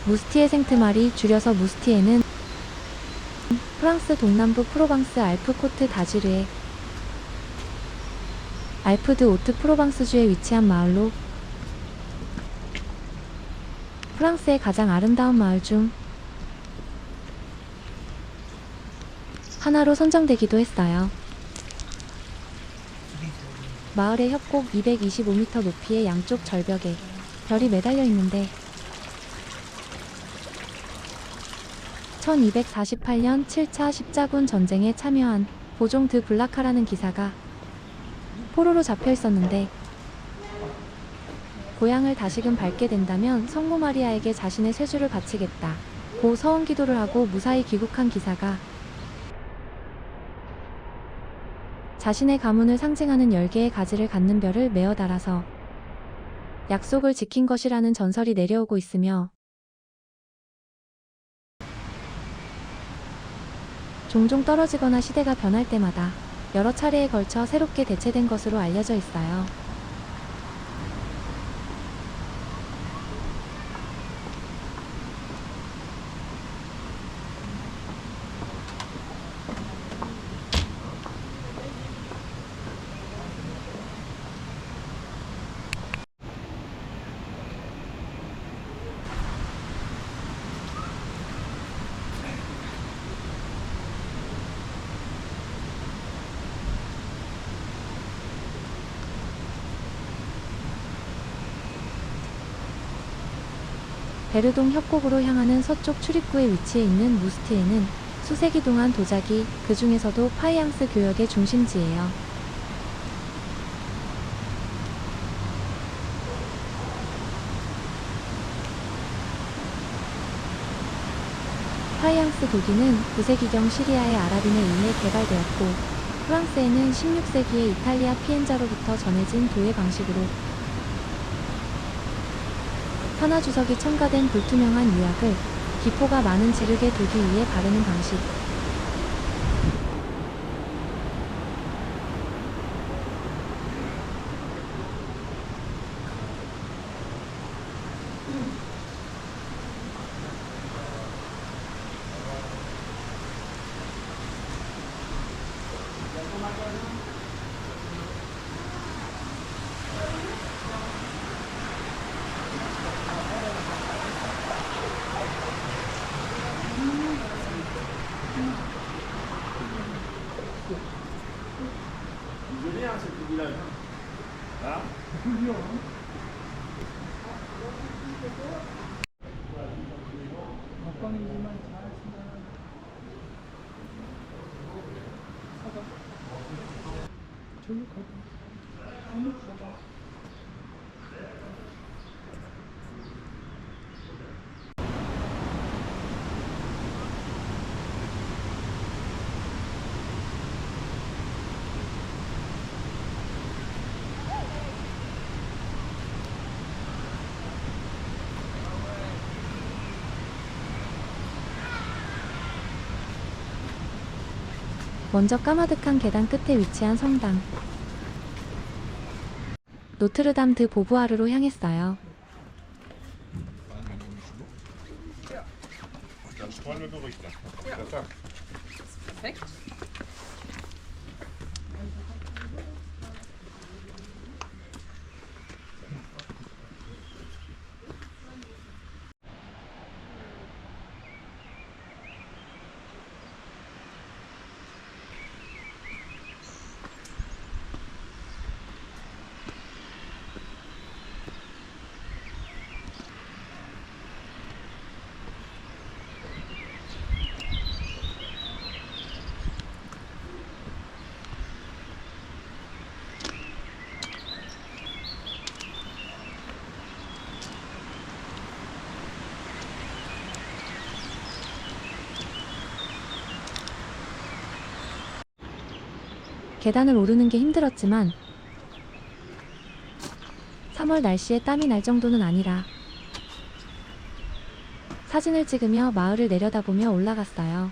무스티에 생트마리, 줄여서 무스티에는 프랑스 동남부 프로방스 알프 코트 다지르의 알프 드 오트 프로방스주에 위치한 마을로 프랑스의 가장 아름다운 마을 중 하나로 선정되기도 했어요. 마을의 협곡 225m 높이의 양쪽 절벽에 별이 매달려 있는데 1248년 7차 십자군 전쟁에 참여한 보종 드 블라카라는 기사가 포로로 잡혀 있었는데 고향을 다시금 밟게 된다면 성모 마리아에게 자신의 쇠주를 바치겠다 고 서원 기도를 하고 무사히 귀국한 기사가 자신의 가문을 상징하는 10개의 가지를 갖는 별을 메어 달아서 약속을 지킨 것이라는 전설이 내려오고 있으며 종종 떨어지거나 시대가 변할 때마다 여러 차례에 걸쳐 새롭게 대체된 것으로 알려져 있어요. 베르동 협곡으로 향하는 서쪽 출입구에 위치해 있는 무스티에는 수세기 동안 도자기, 그 중에서도 파이앙스 교역의 중심지예요. 파이앙스 도기는 9세기경 시리아의 아랍인에 의해 개발되었고 프랑스에는 16세기에 이탈리아 피엔자로부터 전해진 도예 방식으로 산화주석이 첨가된 불투명한 유약을 기포가 많은 지르개 도기 위에 바르는 방식. 먼저 까마득한 계단 끝에 위치한 성당 노트르담 드 보부아르로 향했어요. 계단을 오르는 게 힘들었지만 3월 날씨에 땀이 날 정도는 아니라 사진을 찍으며 마을을 내려다보며 올라갔어요.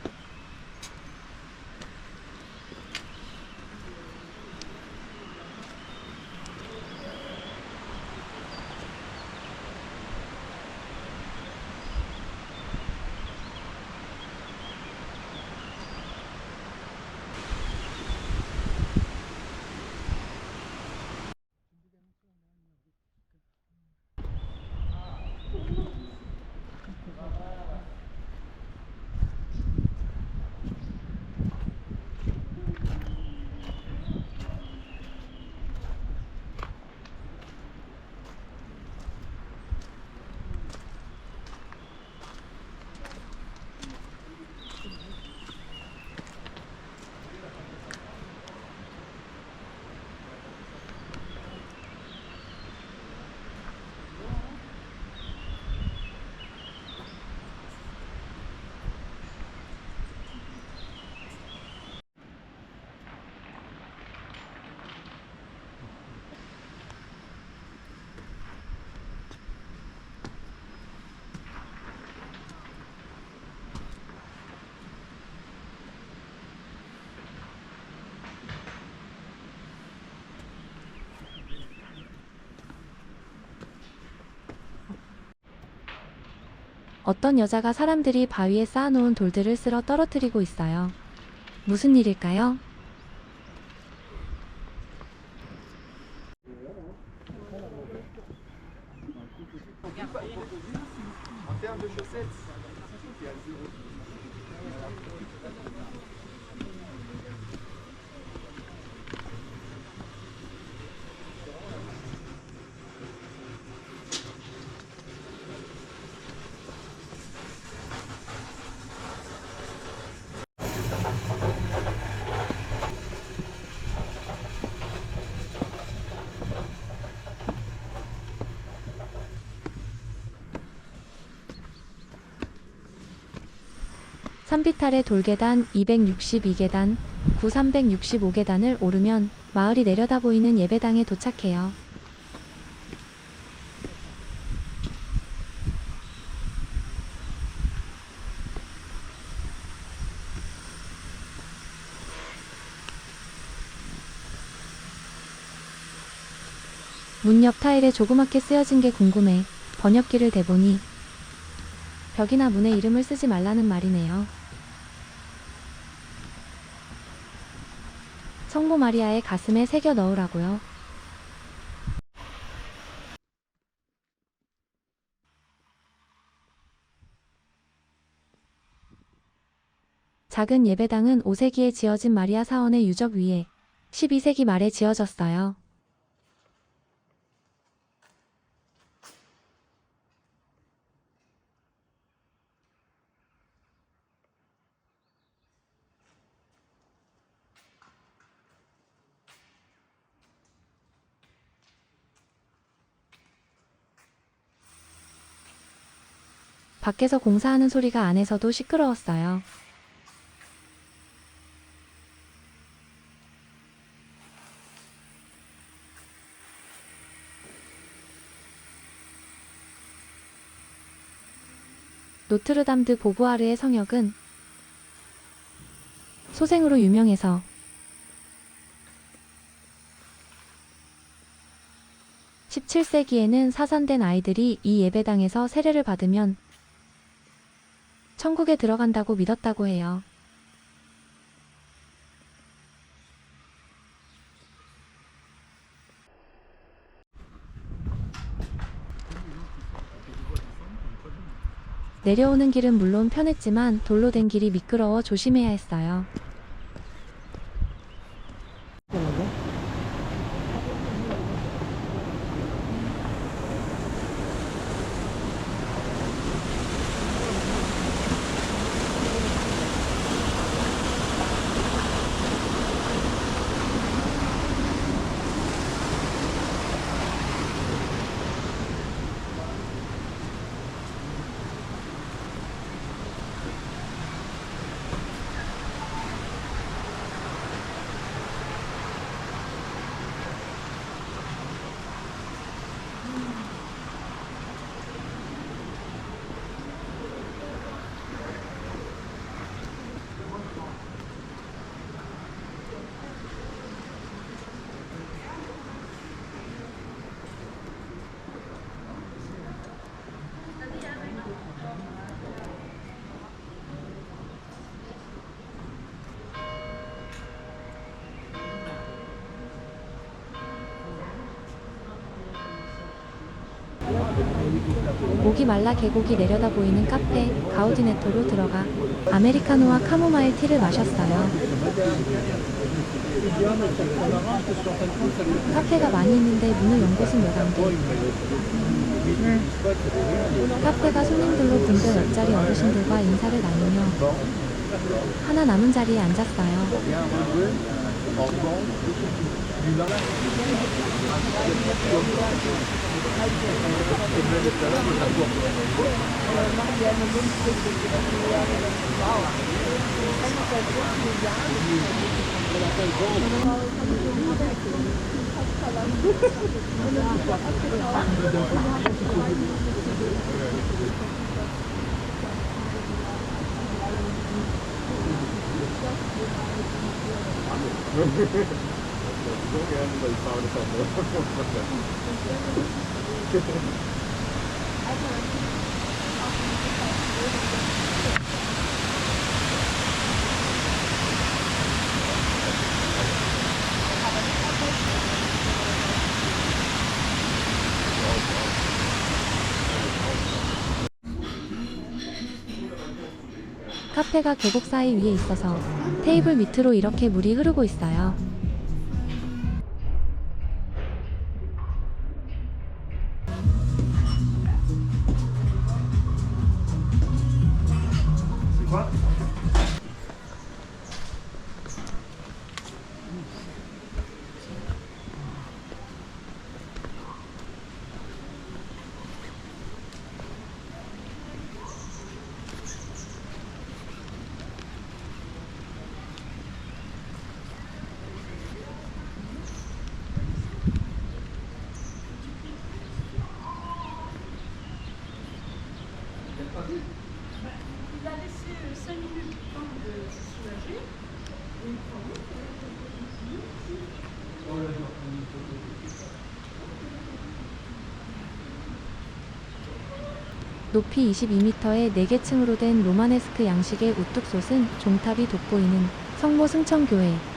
어떤 여자가 사람들이 바위에 쌓아놓은 돌들을 쓸어 떨어뜨리고 있어요. 무슨 일일까요? 산비탈의 돌계단 262계단, 365계단을 오르면 마을이 내려다 보이는 예배당에 도착해요. 문 옆 타일에 조그맣게 쓰여진 게 궁금해 번역기를 대보니 벽이나 문에 이름을 쓰지 말라는 말이네요. 성모 마리아의 가슴에 새겨 넣으라고요. 작은 예배당은 5세기에 지어진 마리아 사원의 유적 위에 12세기 말에 지어졌어요. 밖에서 공사하는 소리가 안에서도 시끄러웠어요. 노트르담 드 보부아르의 성역은 소생으로 유명해서 17세기에는 사산된 아이들이 이 예배당에서 세례를 받으면 천국에 들어간다고 믿었다고 해요. 내려오는 길은 물론 편했지만 돌로 된 길이 미끄러워 조심해야 했어요. 목이 말라 계곡이 내려다 보이는 카페 가우디네토로 들어가 아메리카노와 카모마일 티를 마셨어요. 카페가 많이 있는데 문을 연 곳은 몇 안 돼. 카페가 손님들로 붐벼 옆자리 어르신들과 인사를 나누며 하나 남은 자리에 앉았어요. 카페가 계곡사이 위에 있어서 테이블 밑으로 이렇게 물이 흐르고 있어요. C'est quoi? Il a laissé 5 minutes le temps de se soulager. Et il prend 높이 22m의 4개 층으로 된 로마네스크 양식의 우뚝 솟은 종탑이 돋보이는 성모 승천교회.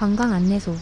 관광 안내소.